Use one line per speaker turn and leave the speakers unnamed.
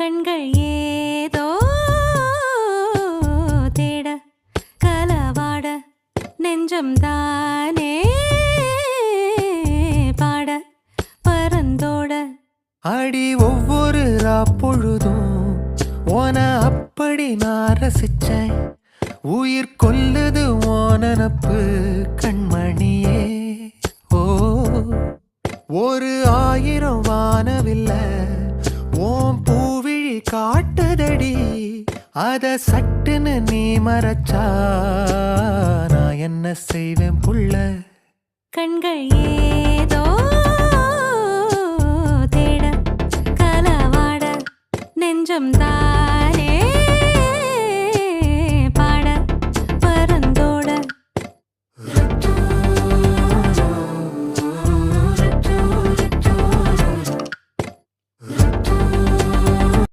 கண்கள் ஏதோ தேட கலவாட நெஞ்சம் தானே பாட பரந்தோட
அடி ஒவ்வொரு பொழுதும் ஓன அப்படி நான் ரசிச்சேன். உயிர் கொல்லுது ஓனனப்பு கண்மணியே. ஓ ஒரு 1000 வானவில்ல ஓம் பூவிழி காட்டுதடி. அத சட்டுன்னு நீ மறைச்சா நான் என்ன செய்வேன் புள்ள.
கண்கள் ஏதோ தேட கலவாட நெஞ்சம் தான்